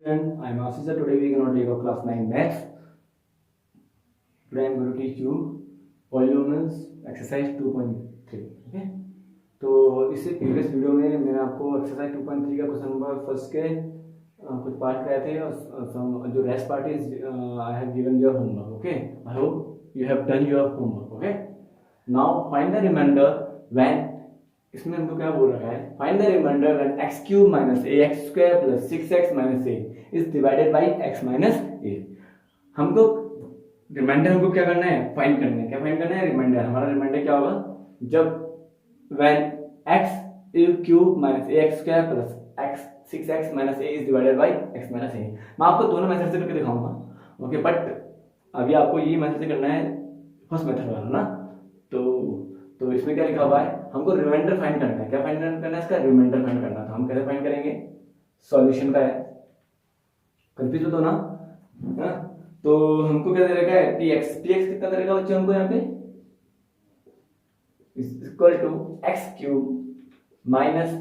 And I'm Ashish. Today we are going to take a class 9 maths. Today I'm going to teach you polynomials exercise 2.3. Okay. तो इससे previous video में मैंने आपको exercise 2.3 का question number first के कुछ part कराए थे और जो rest part is I have given your homework. Okay, I hope you have done your homework. Okay, now find the remainder when. इसमें हमको क्या बोल रखा है? Find the remainder when x cube minus ax square plus 6x minus a is divided by x minus a. हमको remainder हमको क्या करना है? फाइंड करना है. क्या फाइंड करना है? रिमाइंडर. हमारा रिमाइंडर क्या होगा? जब when x cube minus ax square plus x 6x minus a is divided by x minus a. मैं आपको दोनों मेथड से करके दिखाऊंगा. ओके, बट अभी आपको ये मेथड से करना है, फर्स्ट मेथड वाला ना. तो इसमें क्या लिखा हुआ है? हमको रिमाइंडर फाइंड करना है. क्या फाइंड करना है? इसका रिमाइंडर फाइंड करना था. हम कैसे फाइंड करेंगे? सॉल्यूशन का है. कंफ्यूज हो तो ना? तो हमको क्या दे रखा है? px कितना दे रखा है बच्चों हमको यहाँ पे? Is equal to x cube minus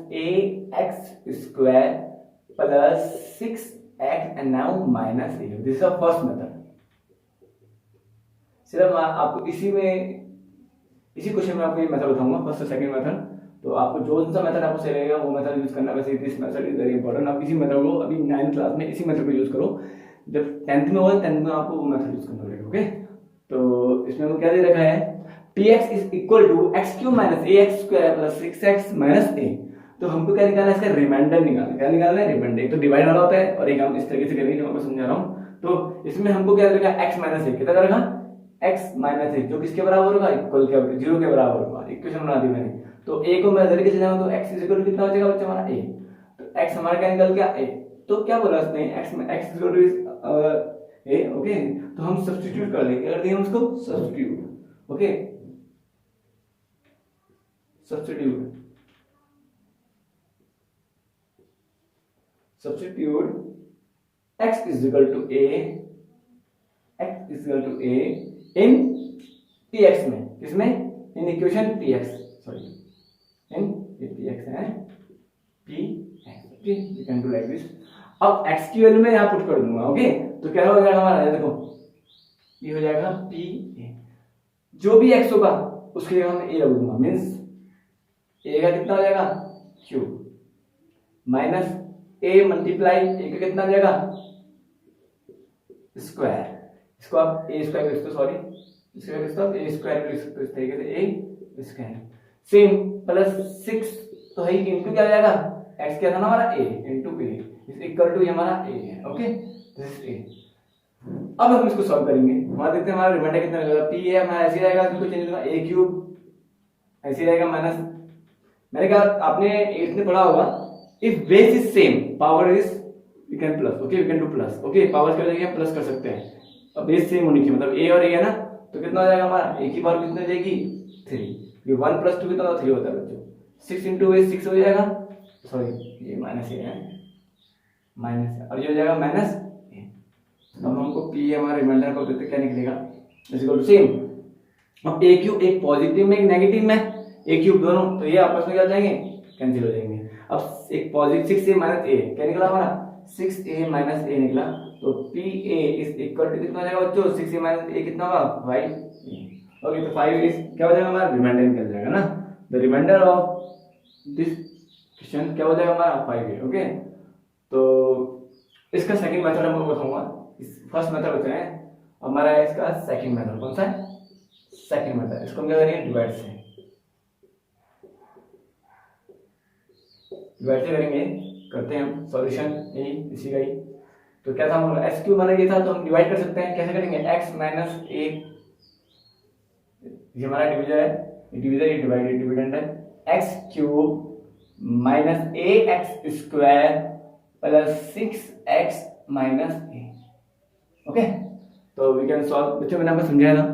ax square plus 6x and now minus a. This is first method. सिर्फ आपको इसी क्वेश्चन में आपको ये मेथड बताऊंगा, फर्स्ट और सेकंड मेथड. तो आपको जो सा मेथड आपको सही रहेगा वो मेथड यूज करना. वैसे this method is very important. आप इसी मेथड को अभी 9th क्लास में इसी मेथड को यूज करो. जब 10th में होगा 10th में आपको वो मेथड यूज करना पड़ेगा. ओके, तो इसमें हमको क्या दे रखा है? px is equal to x cube minus ax square plus 6x minus a. तो हमको क्या निकालना है? इसका रिमाइंडर निकालना. क्या निकालना है? रिमाइंडर. तो डिवाइड वाला होता है और एक हम इस तरीके से करेंगे जो मैं आपको समझा रहा हूं. तो इसमें हमको क्या दे रखा है? x minus a. कितना दे रखा? x माइनस a, जो किसके बराबर होगा? इक्वल के, जीरो के बराबर होगा. इक्वेशन बना दी मैंने. तो a को मैं इधर के चले जाऊं तो x इज इक्वल टू कितना हो जाएगा बच्चा हमारा? a. तो x हमारा क्या निकल गया? a. तो क्या बोला उसने? x is equal to a. Okay, तो हम सब्स्टिट्यूट कर लेंगे. कर दिए हम उसको substitute. Okay, substitute x is equal to a in px में. किसमें? In equation px, sorry in px है px. Okay, you can do like this. अब x की वैल्यू में यहां पुट कर दूंगा. ओके, तो क्या हो जाएगा हमारा? देखो, ये हो जाएगा pa. जो भी x होगा उसके जगह हम a रख दूंगा. मींस a का कितना हो जाएगा? Cube minus a multiply a का कितना हो जाएगा? स्क्वायर. इसको आप a स्क्वायर लिख सकते हो, सॉरी इसका कितना a स्क्वायर लिख सकते हो इस तरीके से, a स्क्वायर. सेम प्लस 6 तो है इनटू क्या हो जाएगा? x क्या था ना हमारा? a into a is equal to ये हमारा a है. Okay, this is a. अब हम इसको सॉल्व करेंगे. हमारा देखते हैं हमारा रिमाइंडर कितना रहेगा. p है हमारा ऐसे रहेगा, इसको चेंज करूंगा a क्यूब ऐसे रहेगा माइनस. मैंने कहा आपने 8th में पढ़ा होगा, if base is same power is we can plus. Okay, we can do plus. Okay, power कर देंगे प्लस कर सकते हैं. अब बेस सेम होने की मतलब a और a है ना, तो कितना हो जाएगा हमारा? a की पावर कितनी हो जाएगी? 3. ये 1 प्लस 2 कितना होता है? 3 होता है बच्चों. 6 इंटू a 6 हो जाएगा, सॉरी ये माइनस a है, माइनस है, और ये हो जाएगा माइनस a. अब हमको p हमारा रिमाइंडर को देते क्या निकलेगा? Is equal to same. अब a क्यूब एक पॉजिटिव में एक नेगेटिव में, a क्यूब दोनों, तो ये आपस में क्या हो जाएंगे? कैंसिल हो जाएंगे. अब एक पॉजिटिव 6a माइनस a क्या निकला हमारा? 6a माइनस a निकला. तो pa इज इक्वल टू कितना हो जाएगा बच्चों? 6a माइनस a कितना होगा? 5a. ओके, तो 5 इज क्या हो जाएगा हमारा? रिमाइंडर निकल जाएगा ना. The remainder of this question क्या हो जाएगा हमारा? 5a. ओके, तो इसका सेकंड मेथड हम बताऊंगा. इस फर्स्ट मेथड बचा है हमारा, इसका सेकंड मेथड कौन सा है? Second method. इसको हम क्या करेंगे? डिवाइड से करेंगे. करते हैं हम सॉल्यूशन यही इसी का ही. तो क्या था हमारा? x क्यूब माना ये था, तो हम डिवाइड कर सकते हैं. कैसे करेंगे? x माइनस a, ये हमारा डिवीजर है, ये डिवीजर, ये डिविडेंड है. x cube minus ax square plus 6x minus a. Okay, तो वी कैन सॉल्व. बच्चों मैंने आपको समझाया था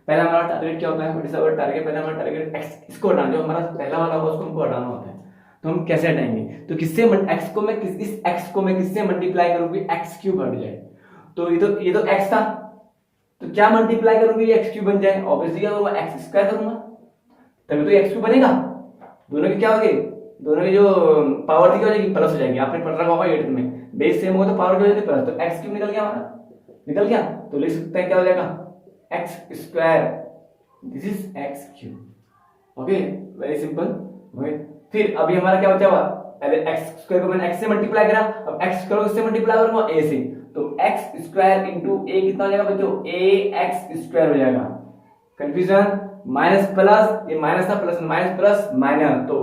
पहला हमारा टारगेट क्या होता है? What is our target? पहला हमारा टारगेट x इसको हटाना, जो हमारा पहला वाला होगा उसको हमको हटाना होता है. तो हम कैसे हटाएंगे? तो किससे x को मैं इस x को मैं किससे मल्टीप्लाई करूंगी? x क्यूब हट जाए. तो ये तो x था, तो क्या मल्टीप्लाई करूंगी? ये x क्यूब बन जाए. ऑब्वियसली क्या करूंगा? x स्क्वायर करूंगा, तभी तो x क्यूब बनेगा. दोनों के क्या हो गए? दोनों की जो पावर थी क्या हो जाएगी, प्लस हो जाएगी। आपने पढ़ रखा होगा 8th में, बेस सेम होगा तो पावर क्या हो जाती है, प्लस। तो एक्स क्यूब निकल गया हमारा, निकल गया। तो लिख सकते हैं क्या हो जाएगा, x square, this is x cube. Okay, very simple. Okay, फिर अभी हमारा क्या बचा हुआ, अरे एक्स स्क्वायर को मैंने एक्स से मल्टीप्लाई करा, अब एक्स स्क्वायर को किससे मल्टीप्लाई करूंगा, ए से। तो एक्स स्क्वायर इंटू ए कितना हो जाएगा बच्चों, ए एक्स स्क्वायर हो जाएगा। कंफ्यूजन, माइनस प्लस, ये माइनस था, प्लस माइनस प्लस माइनस, तो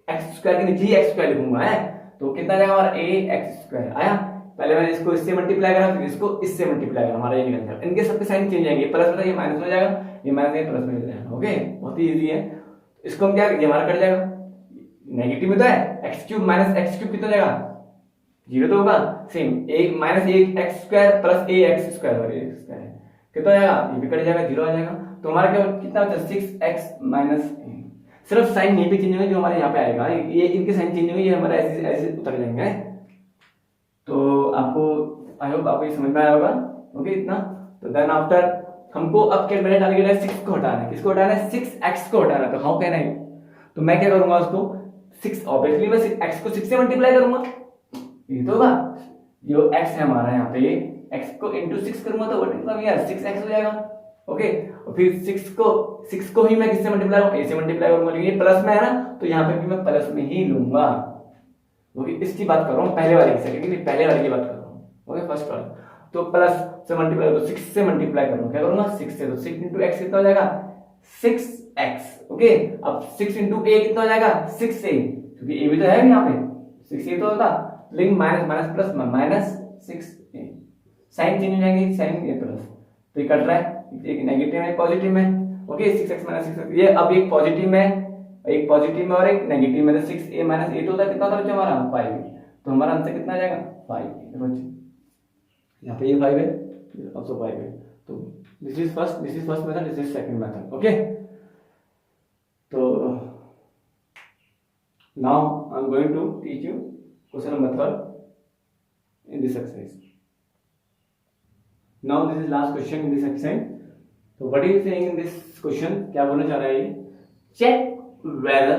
एक्स स्क्वायर के नीचे ही एक्स स्क्वायर लिखूंगा है। तो कितना जाएगा हमारा, ए एक्स स्क्वायर आया। पहले मैंने इसको इससे मल्टीप्लाई करा, फिर इसको इससे मल्टीप्लाई करा, हमारा ये निकल जाएगा। इनके सबके साइन चेंज जाएंगे, प्लस होता है ये माइनस हो जाएगा, ये माइनस ये प्लस में हो जाएगा। ओके, बहुत ही इजी है। इसको हम क्या करेंगे, हमारा कट जाएगा, नेगेटिव में तो है, x cube minus x cube कितना जाएगा, जीरो तो होगा। सेम एक माइनस ए एक्स स्क्वायर प्लस ए एक्स स्क्वायर कितना जाएगा, ये भी कट जाएगा, जीरो आ जाएगा। तो हमारा क्या कितना होता है, 6x माइनस ए। सिर्फ साइन यहीं पे चेंज होगा, जो हमारे यहाँ पे आएगा, ये इनके साइन चेंज होंगे, ये हमारे ऐसे ऐसे उतर जाएंगे। तो आपको आई होप आपको ये समझ में आया होगा। ओके, इतना। तो देन आफ्टर हमको अब क्या करना है, 6 को हटाना है। किसको हटाना है, 6x को हटाना है। तो हाउ कैन आई, तो मैं क्या करूंगा उसको 6, ऑब्वियसली मैं x को 6 से मल्टीप्लाई करूंगा, ये तो होगा। जो x है हमारा यहाँ पे, x को इंटू 6 करूंगा तो व्हाट मतलब यार 6x हो जाएगा। ओके, और फिर 6 को ही मैं किससे मल्टीप्लाई करूंगा, a से मल्टीप्लाई करूंगा, लेकिन ये प्लस में है ना, तो यहाँ पे भी मैं प्लस में ही लूंगा। ओके, इसकी बात कर रहा हूँ, पहले वाले की, सेकंड पहले वाले की बात कर रहा हूँ। ओके, फर्स्ट वाला। तो प्लस से मल्टीप्लाई करो, 6 से मल्टीप्लाई करूंगा, क्या करूंगा 6 से, तो 6 इंटू एक्स कितना हो जाएगा, 6x। ओके, अब 6 इंटू ए कितना हो जाएगा, 6a, क्योंकि ए भी तो है यहाँ पे, 6a तो होता, लेकिन minus minus plus minus 6a, sign change हो जाएंगे, साइन ए प्लस, तो ये कट रहा है, एक नेगेटिव है एक पॉजिटिव में। ओके, 6x माइनस 6, ये अब एक पॉजिटिव में, एक पॉजिटिव में और एक नेगेटिव में, 6a माइनस 8 होता है, कितना होता है बच्चों हमारा 5। तो हमारा आंसर कितना आ जाएगा 5। बच्चों यहाँ पे ये 5 है, ऑल्सो 5 है। तो this is first method, this is second method. Okay, तो now I am going to teach you question number 3 in this exercise. Now this is last question in this exercise. तो what is saying in this question, क्या बोलना चाह रहा है ये, check whether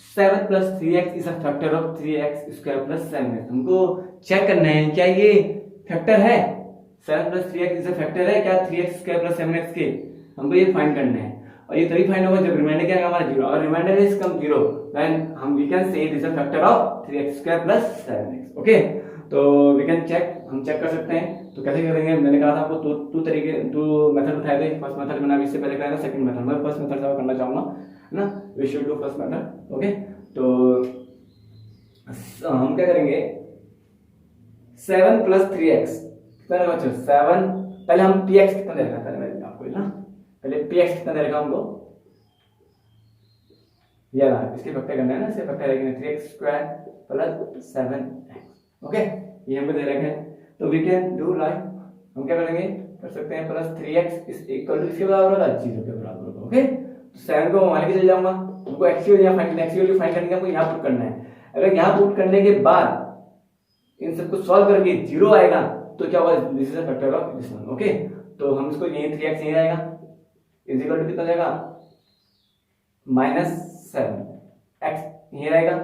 7 plus 3x is a factor of 3x square plus 7x। हमको check करना है क्या ये फैक्टर है, 7 plus 3x is a factor है क्या 3x square plus 7x के, हमको ये फाइंड करना है। और ये तभी फाइंड होगा जब रिमाइंडर क्या आएगा हमारा 0, और रिमाइंडर इज कम 0, देन हम we can say it is a factor of 3x square plus 7x। Okay, तो वी कैन चेक, हम चेक कर सकते हैं। तो कैसे करेंगे, मैंने कहा था आपको टू मेथड बताए थे। फर्स्ट मेथड मैंने अभी इससे पहले कराया था, सेकंड मेथड मैं फर्स्ट मेथड से करना चाहूंगा, है ना, we should do first method. Okay, तो हम क्या करेंगे, 7 plus 3x कितना रहेगा बच्चों, 7, पहले हम px कितना दे रखा है, पहले मैं आपको ना, पहले px कितना दे रखा हमको, ये ना, इसके फैक्टर करना है ना, इसके फैक्टर करेंगे 3x square plus 7x। Okay, ये हमको दे रखे हैं, तो वी कैन डू लाइक, हम क्या करेंगे, कर सकते हैं plus 3x is equal to इसके बराबर होगा 0 के बराबर होगा। ओके, तो 7 को मान के चल जाऊंगा, हमको x की वैल्यू फाइंड करनी है, हमको यहाँ पुट करना है। अगर यहाँ पुट करने के बाद इन सबको सॉल्व करके 0 आएगा तो क्या होगा, this is a factor of this one. Okay, तो हम इसको यही 3x यही आएगा, इज इक्वल टू कितना जाएगा -7, x यही रहेगा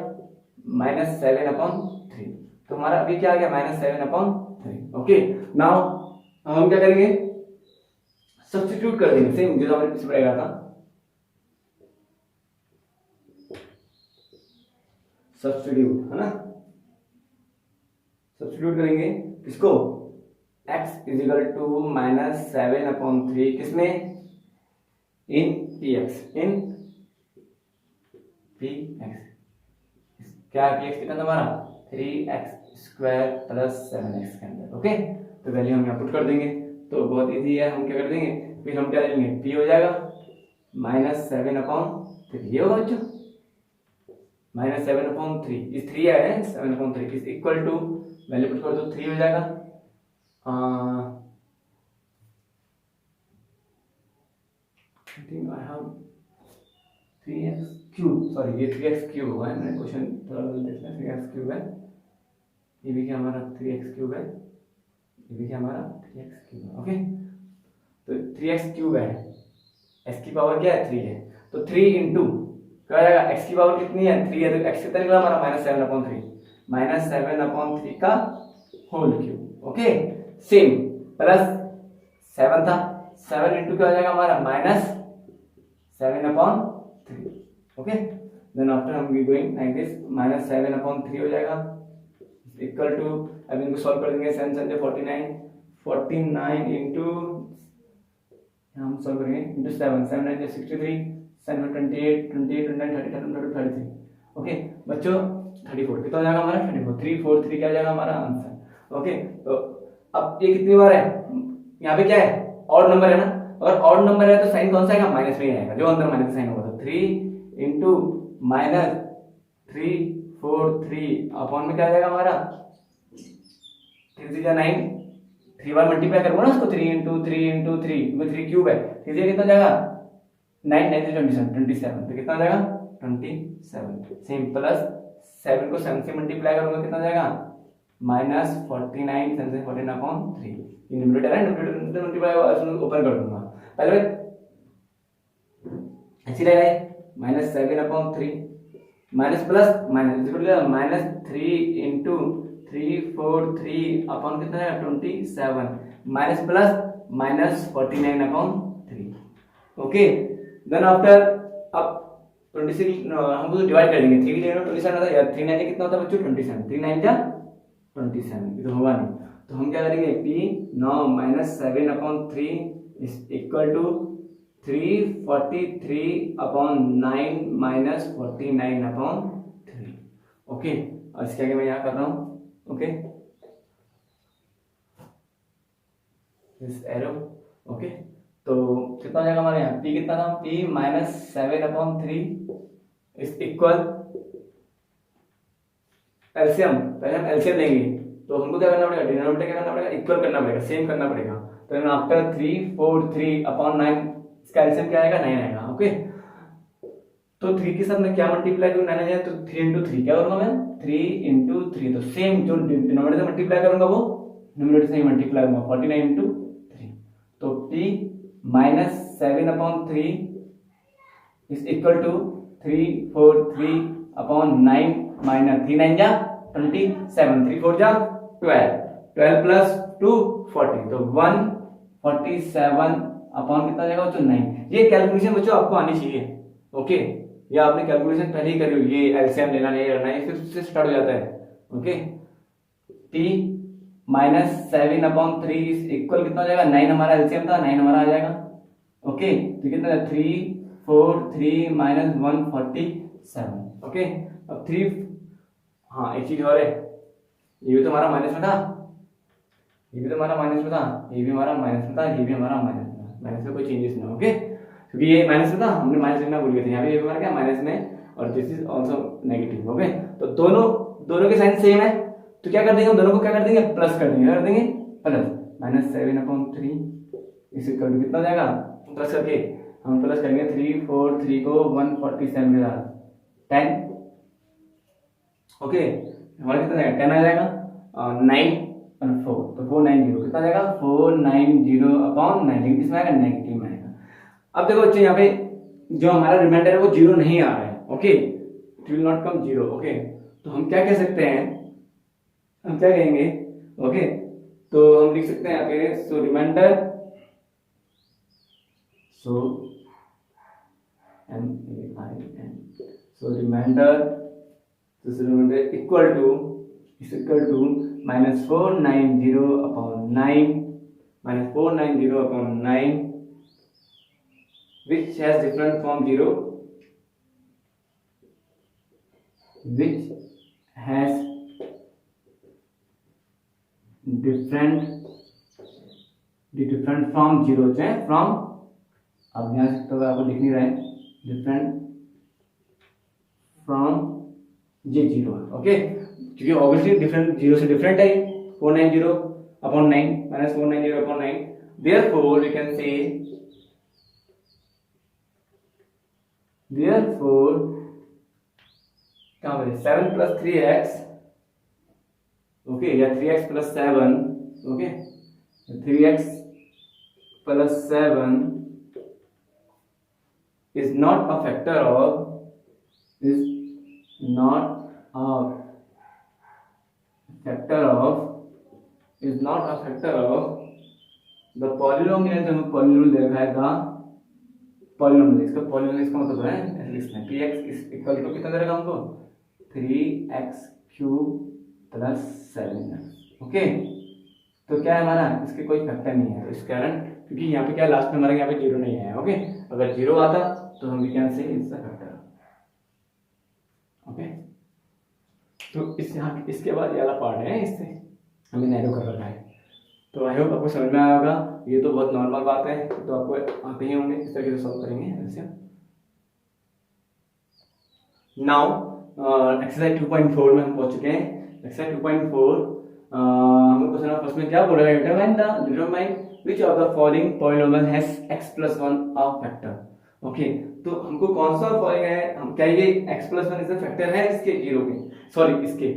-7/3। तो हमारा अभी क्या आ गया -7/3। ओके, नाउ हम क्या करेंगे, सब्स्टिट्यूट कर देंगे, सेम जो हमने पिछले पढ़ा था, सब्स्टिट्यूट है ना, सब्स्टिट्यूट करेंगे किसको, x इज इक्वल टू -7/3 किसमें, इन px, इन px, क्या px कितना हमारा 3x स्क्वायर प्लस 7x के अंदर। ओके, तो वैल्यू हम यहाँ पुट कर देंगे, तो बहुत इजी है, हम क्या कर देंगे, फिर हम क्या लेंगे, p हो जाएगा -7/3, ये होगा बच्चों -7/3, इस 3 है 7/3 इज इक्वल टू, वैल्यू पुट कर दो 3 हो जाएगा, I think I have 3x cube, sorry ये 3x क्यूब होगा, मैंने क्वेश्चन थोड़ा गलत देखा, 3x क्यूब है, ये भी क्या हमारा 3x क्यूब है, ये भी क्या हमारा 3x क्यूब है। ओके, तो 3x क्यूब है, s की पावर क्या है 3 है, तो 3 इंटू क्या हो जाएगा, x की पावर कितनी है 3 है, तो x कितना निकला हमारा -7/3, -7/3 का whole cube. Okay, same plus 7 था, 7 इंटू क्या हो जाएगा हमारा -7/3। ओके, देन आफ्टर हम वी गोइंग लाइक दिस, -7/3 हो जाएगा इक्वल टू, अब इनको सॉल्व कर देंगे, 7 7 49 इंटू, हम सॉल्व करेंगे इंटू 7 7 9 63 7 28 28 29 30 33। ओके बच्चों 34 कितना हो जाएगा हमारा 34, 343 क्या हो जाएगा हमारा आंसर। ओके, तो अब ये कितनी बार है, यहाँ पे क्या है ऑड नंबर है ना, अगर ऑड नंबर है तो साइन कौन सा आएगा, माइनस में ही आएगा, जो अंदर माइनस साइन होगा, तो 3 इंटू -343 अपॉन में क्या आ जाएगा हमारा 3 9, 3 बार मल्टीप्लाई करूंगा ना उसको, 3 इंटू 3 क्योंकि 3 क्यूब है, 3 कितना हो जाएगा 9 9 27, तो कितना हो जाएगा 27। सेम प्लस 7 को 7 से मल्टीप्लाई करूंगा कितना हो जाएगा -49 7 से 14/3, ये न्यूमरेटर है, न्यूमरेटर मल्टीप्लाई ऊपर कर दूंगा, पहले ऐसे रहेगा -7/3 minus plus minus -3 into 343 upon कितना है 27 minus plus -49/3। Okay, then after अब 26 हमको डिवाइड कर देंगे, 3 की जगह 27 आता है, 3 9 कितना होता है बच्चों 27, 3 9 जा 27, ये तो होगा नहीं, तो हम क्या करेंगे p 9 -7/3 is equal to 343/9 -49/3। Okay, और इसके आगे मैं यहाँ कर रहा हूँ, ओके दिस एरो। ओके, तो कितना हो जाएगा हमारे यहाँ p कितना था, p -7/3 इज इक्वल, एलसीएम, पहले हम एलसीएम लेंगे, तो हमको क्या करना पड़ेगा, डिनोमिनेटर क्या करना पड़ेगा, इक्वल करना पड़ेगा, सेम करना पड़ेगा, तो आफ्टर 343/9 इसका एलसीएम क्या आएगा 9 आएगा। ओके, तो 3 के साथ मैं क्या मल्टीप्लाई करूँ 9 आ जाए, तो 3 इंटू 3 क्या करूंगा मैं 3 इंटू 3, तो सेम जो डिनोमिनेटर से मल्टीप्लाई करूंगा वो न्यूमरेटर से ही मल्टीप्लाई करूंगा 49 इंटू 3, तो p -7/3 is equal to 343/9 minus 3 9 जा 27, 3 4 जा 12 प्लस 2 40, तो 147 अपॉन कितना जाएगा बच्चों 9। ये कैलकुलेशन बच्चों आपको आनी चाहिए। ओके, ये आपने कैलकुलेशन पहले ही करी हो, ये एलसीएम लेना नहीं करना है, फिर से स्टार्ट हो जाता है। ओके, p -7/3 इज इक्वल कितना हो जाएगा 9, हमारा एलसीएम था 9 हमारा आ जाएगा। ओके, तो कितना है 343 -147। ओके, अब 3, हाँ एक चीज और है, ये भी तो हमारा माइनस में था, ये भी तो हमारा माइनस में था, ये भी हमारा माइनस में था, ये भी हमारा माइनस में था, माइनस में कोई चेंजेस ना। ओके, क्योंकि ये माइनस में था, हमने माइनस लिखना भूल गए थे, यहाँ पे ये हमारा क्या माइनस में, और this is also negative. Okay, तो दोनों के साइन सेम है, तो क्या कर देंगे हम दोनों को क्या कर देंगे प्लस कर देंगे, प्लस -7/3 इस इक्वल टू कितना हो जाएगा, प्लस करके हम प्लस करेंगे 343 को 147 के साथ 10। ओके, हमारा कितना जाएगा 10 आ जाएगा, 9 और 4, तो 490 कितना जाएगा 490/9, लेकिन किसमें आएगा नेगेटिव में आएगा। अब देखो बच्चे यहाँ पे जो हमारा रिमाइंडर है वो 0 नहीं आ रहा है। Okay, it will not come 0। Okay, तो हम क्या कह सकते हैं, हम क्या कहेंगे, ओके तो हम लिख सकते हैं यहाँ पे so remainder, so remainder equal to -490/9 which has different from 0, which has different from 0 है from, अब ध्यान से तो आपको लिख नहीं रहे हैं, different from ये 0 है। ओके, क्योंकि ऑब्वियसली डिफरेंट 0 से डिफरेंट है 490/9 -490/9, therefore we can say, therefore क्या बोले 7 + 3x, ओके, या 3x + 7, okay 3x + 7 is not a factor of is not a factor of the polynomial, जो हमें पॉलिनोमियल दे रखा है द पॉलिनोमियल, इसका पॉलिनोमियल इसका मतलब है ऐसे लिखना है px इज इक्वल टू कितना दे रखा हमको 3x cube plus 7x। Okay, तो क्या है हमारा, इसके कोई फैक्टर नहीं है, तो इस कारण, क्योंकि यहाँ पे क्या लास्ट में हमारे यहाँ पे जीरो नहीं आया। ओके, अगर जीरो आता तो हम भी क्या से इसका फैक्टर। ओके, तो इस यहाँ इसके बाद ये वाला पार्ट है, इससे हमें नैरो कर रखा है। तो आई होप आपको समझ में आया होगा। ये तो बहुत नॉर्मल बात है, तो आपको आते ही होंगे, इस तरीके से सॉल्व करेंगे ऐसे। नाउ एक्सरसाइज 2.4 में हम पहुंच चुके हैं। एक्सरसाइज 2.4 हमें क्वेश्चन नंबर फर्स्ट में क्या बोला है, determine which of the following polynomial has x + 1 a factor. Okay, तो हमको कौन सा फॉलोइंग है, हम क्या ये x + 1 इज द फैक्टर है इसके जीरो के, सॉरी इसके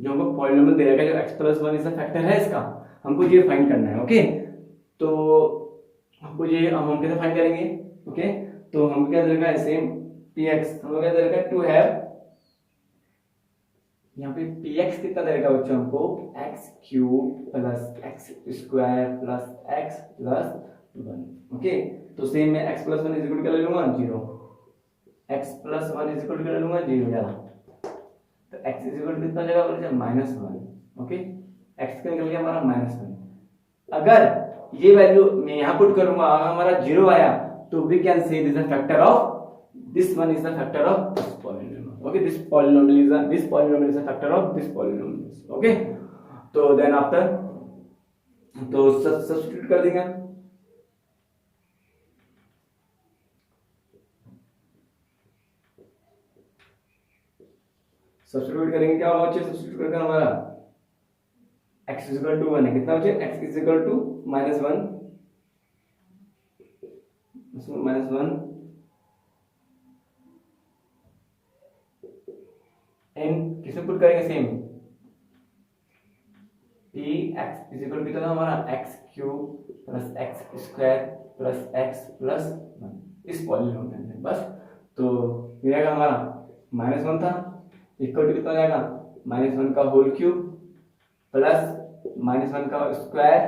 जो हमको पॉलिनोमियल दे रखा है, जो x + 1 इज द फैक्टर है इसका, हमको ये फाइंड करना है। ओके, तो हमको ये हम कैसे फाइंड करेंगे। ओके, तो हम क्या दे रखा है, सेम px हम क्या दे रखा है, टू हैव, यहाँ पे px कितना दे रखा है बच्चों हमको, x³ + x² + x + 1। ओके, तो सेम मैं x + 1 इज इक्वल टू क्या ले लूंगा 0, x + 1 इज इक्वल टू क्या ले लूंगा 0 यार, तो x इज इक्वल टू कितना जगह बोले -1। ओके, x का निकल गया हमारा -1। अगर ये वैल्यू मैं यहाँ पुट करूंगा, अगर हमारा 0 आया तो we can say this is the factor of this one is the factor of this polynomial। okay, this polynomial is a factor of this polynomial। okay, तो then after तो सब्स्टिट्यूट कर देंगे, सब्स्टिट्यूट करेंगे, क्या होगा बच्चे, सब्स्टिट्यूट करके हमारा x = 1 है, कितना बच्चे, x = -1, इसमें -1 एंड किसमें पुट करेंगे, same px is equal to कितना हमारा x³ + x² + x + 1 इस पॉलिनोमियल में बस। तो ये आएगा हमारा -1 था, इक्वल टू कितना जाएगा, -1 का होल क्यूब प्लस -1 का स्क्वायर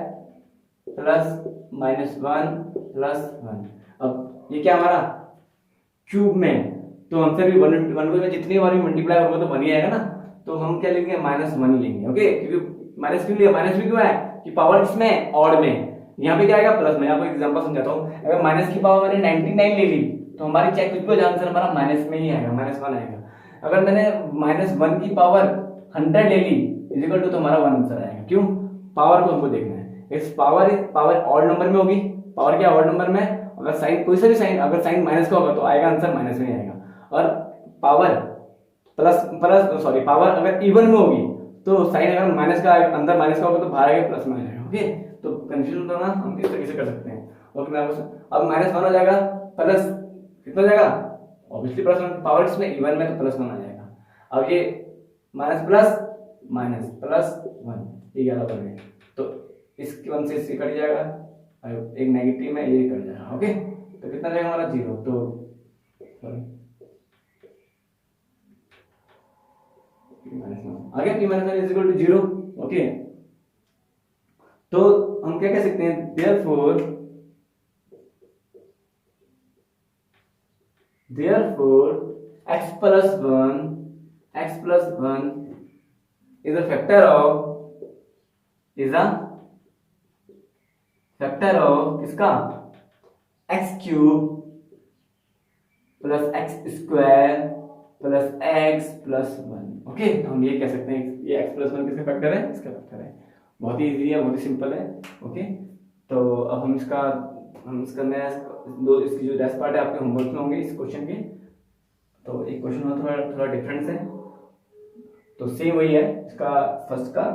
प्लस -1 + 1। अब ये क्या हमारा क्यूब में, तो हमसे भी 1 को जितनी बार भी मल्टीप्लाई होगा तो 1 ही आएगा ना, तो हम क्या लेंगे, -1 ही लेंगे। ओके, क्योंकि माइनस क्यों लिया, माइनस भी क्यों है कि पावर इसमें ऑड में, यहाँ पे क्या आएगा प्लस में। आपको एग्जांपल समझाता हूँ, अगर माइनस की पावर मैंने 99 ले ली तो हमारी चेक कुछ भी आंसर हमारा माइनस में ही आएगा, -1 आएगा। अगर मैंने -1 की पावर 100 ले ली इज इक्वल टू, तो हमारा 1 आंसर आएगा। क्यों, पावर को हमको देखना है, इस पावर ऑड नंबर में होगी, पावर क्या ऑड नंबर में, अगर साइन कोई सा भी साइन, अगर साइन माइनस का होगा तो आएगा आंसर माइनस में ही आएगा, और पावर पावर अगर इवन में होगी तो साइन अगर माइनस का अंदर माइनस का होगा तो बाहर आएगा प्लस में आ जाएगा। ओके, तो कंफ्यूजन तो ना हम इस तरीके से कर सकते हैं। ओके, मैं अब -1 हो जाएगा, प्लस कितना जाएगा, ऑब्वियसली +1, पावर इसमें इवन में तो +1 आ जाएगा। अब ये माइनस प्लस 1 ये 11 बन गए, तो इसके 1 से इससे कट जाएगा, एक नेगेटिव में ये कट जाएगा। ओके, तो कितना जाएगा हमारा 0, तो आगे p - 1 is equal to 0। Okay, तो हम क्या कह सकते हैं, therefore x plus 1 is a factor of इसका x³ + x² + x + 1। ओके, तो हम ये कह सकते हैं ये x + 1 किसका फैक्टर है, इसका फैक्टर है। बहुत ही इजी है, बहुत ही सिंपल है। ओके, तो अब हम इसका मैं इसकी जो लास्ट पार्ट है आपके होमवर्क में होंगे इस क्वेश्चन के, तो एक क्वेश्चन में थोड़ा डिफरेंस है, तो सेम वही है, इसका फर्स्ट का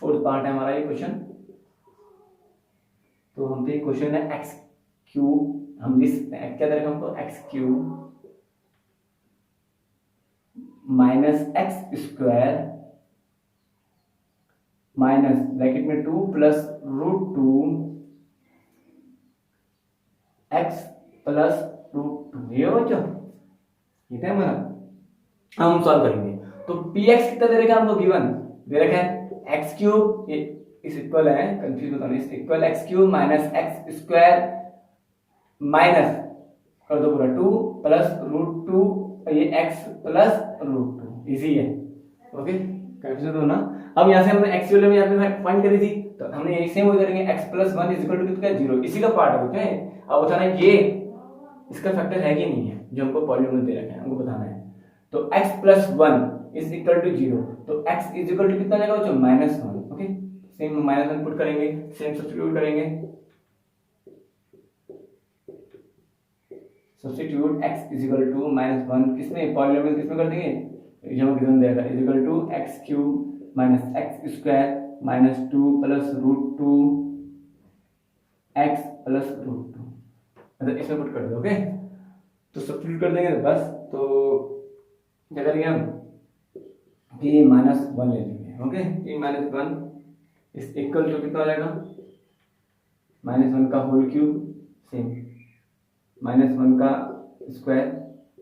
4th पार्ट है हमारा ये क्वेश्चन। तो हम पे क्वेश्चन है x³, हम लिख सकते हैं क्या देगा हमको, x³ - x² माइनस ब्रैकेट में 2 + √2 x + √2। ये हो बच्चों, ये था हमारा हम सॉल्व करेंगे। तो px कितना दे रखा है हमको, गिवन दे रखा है x क्यूब, इस इक्वल है, कंफ्यूज मत होना, इस equal x cube minus x square minus कर दो पूरा 2 प्लस रूट 2, ये x प्लस रूट 2, इजी है। ओके, कंफ्यूज तो ना। अब यहाँ से हमने x वैल्यू में यहाँ पे फाइंड करी थी, तो हमने यही सेम वही करेंगे, x plus 1 is equal to कितना, 0, इसी का पार्ट है। ओके, अब बताना ये इसका फैक्टर है कि नहीं है, जो हमको पॉलीनोमियल दे रखा है हमको बताना है। तो x plus 1 is equal to 0, तो x इज इक्वल टू कितना जाएगा बच्चों, -1। ओके, सेम -1 पुट करेंगे, सेम सब्स्टिट्यूट करेंगे, substitute x is equal to -1 किसमें, पॉलीनोमियल किसमें कर देंगे, जो गिवन देगा, is equal to x cube minus x square minus 2 plus root 2 x plus root 2, मतलब इसमें पुट कर दो। ओके, तो सब्स्टिट्यूट कर देंगे बस। तो क्या करेंगे हम, p माइनस 1 ले लेंगे। ओके, p माइनस 1 इस इक्वल टू कितना हो जाएगा, -1 का होल क्यूब, सेम -1 का स्क्वायर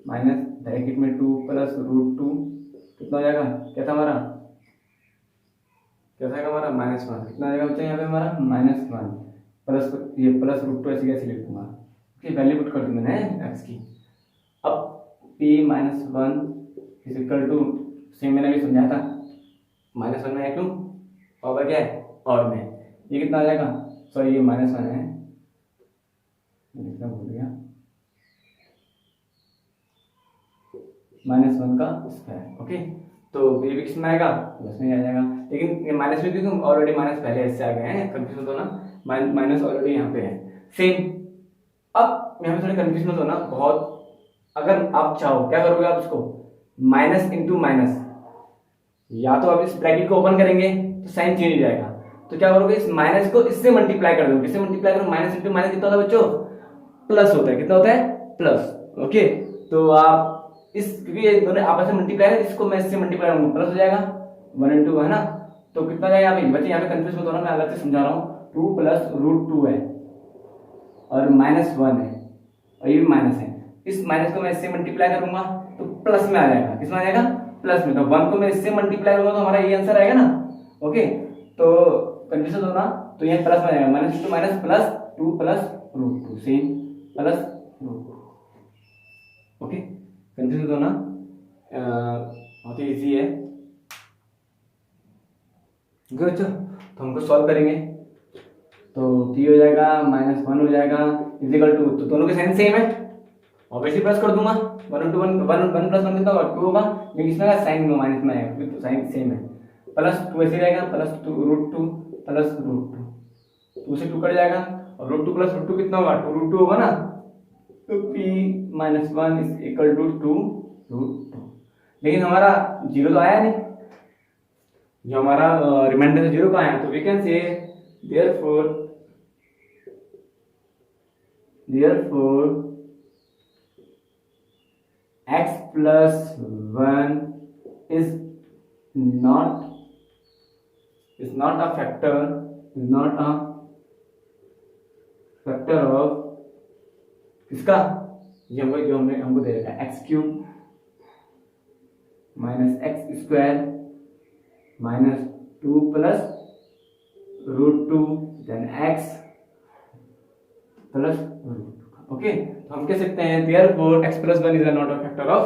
माइनस ब्रैकेट में 2 प्लस रूट 2, कितना हो जाएगा, क्या था हमारा, क्या था हमारा -1, कितना आ जाएगा बच्चा यहाँ पे हमारा -1 प्लस ये प्लस रूट 2 ऐसे कैसे लिख दूंगा, ओके, वैल्यू पुट कर दी मैंने x की। अब p minus 1 is equal to, same मैंने भी समझाया था, -1 में है क्यों, और क्या है और में, ये कितना आ जाएगा, सॉरी ये -1 है, लिखना भूल गया, -1 का स्क्वायर। ओके, तो ये भी किसमें आएगा, प्लस में आ जाएगा, लेकिन ये माइनस में क्योंकि ऑलरेडी माइनस पहले इससे आ गए हैं, कंफ्यूज मत होना, माइनस ऑलरेडी यहाँ पे है सेम। अब यहाँ पे थोड़ी कंफ्यूज मत होना बहुत, अगर आप चाहो क्या करोगे आप इसको, माइनस इंटू माइनस, या तो आप इस ब्रैकेट को ओपन करेंगे तो साइन चेंज हो जाएगा, तो क्या करोगे, इस माइनस को इससे मल्टीप्लाई कर दो, किससे मल्टीप्लाई करो, माइनस इंटू माइनस कितना होता है बच्चों, प्लस होता है, कितना होता है, प्लस। ओके, तो आप इस, क्योंकि ये दोनों आपस में मल्टीप्लाई है, इसको मैं इससे मल्टीप्लाई करूंगा, प्लस हो जाएगा 1 इंटू, है ना, तो कितना जाएगा यहाँ पे, बच्चे यहाँ पे कंफ्यूज मत होना, मैं अलग से समझा रहा हूँ, 2 प्लस रूट 2 है और -1 है और ये भी माइनस है, इस माइनस को मैं इससे मल्टीप्लाई करूंगा तो प्लस में आ जाएगा, किसमें आ जाएगा, प्लस में, तो 1 को मैं इससे मल्टीप्लाई करूंगा तो हमारा ये आंसर आएगा ना। ओके, तो कंफ्यूज होना, तो ये प्लस में आएगा, minus into minus plus 2 plus root 2, same plus root 2। Okay, confuse होना, बहुत ही इजी है। गुड, तो हमको सॉल्व करेंगे, तो p हो जाएगा -1 हो जाएगा इक्वल टू, तो दोनों के साइन सेम है, ऑब्वियसली प्लस कर दूंगा, 1 इंटू 1 1 प्लस 1 कितना होगा, 2 होगा, लेकिन इसमें साइन में माइनस में आएगा क्योंकि साइन सेम है, प्लस 2 ऐसे रहेगा, प्लस 2 रूट 2 प्लस रूट 2, 2 से 2 कट जाएगा, और रूट 2 प्लस रूट 2 कितना होगा, 2 रूट 2 होगा ना, तो p minus 1 is equal to 2 root 2, लेकिन हमारा 0 तो आया नहीं, जो हमारा रिमाइंडर से 0 का आया, तो we can say therefore x plus 1 is not a factor, of किसका, ये जो हमने हमको दे रखा है, x cube minus x square minus 2 plus root 2 then x plus root. Okay, तो हम कह सकते हैं therefore x plus 1 is not a factor of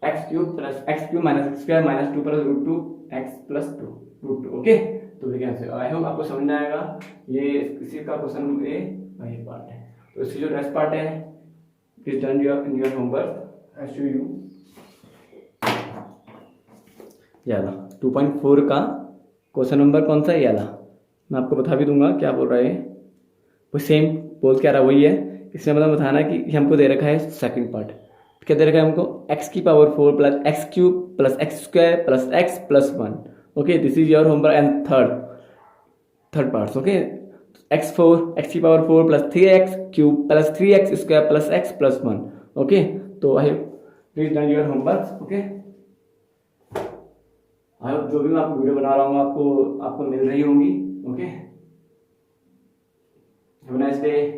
x cube plus x cube minus x square minus 2 plus root 2 x plus 2 root 2। Okay, तो देखिए ऐसे, I hope आपको समझ में आएगा, ये इसी का क्वेश्चन ए वही पार्ट है, तो इसकी जो नेक्स्ट पार्ट है, please done your homework as to you. याला 2.4 का क्वेश्चन नंबर कौन सा है, याला मैं आपको बता भी दूंगा क्या बोल रहा है, वो सेम बोल क्या रहा वही है, इसमें मतलब बताना कि हमको दे रखा है सेकंड पार्ट, क्या दे रखा है हमको, x की power 4 plus x cube plus x square plus x plus 1। Okay, this is your homework and third part. Okay, x की power 4 plus 3x cube plus 3x square plus x plus 1। Okay, तो I please done your homework. Okay, I hope जो भी मैं आपको video बना रहा हूँ आपको मिल रही होंगी। Okay, have a nice day.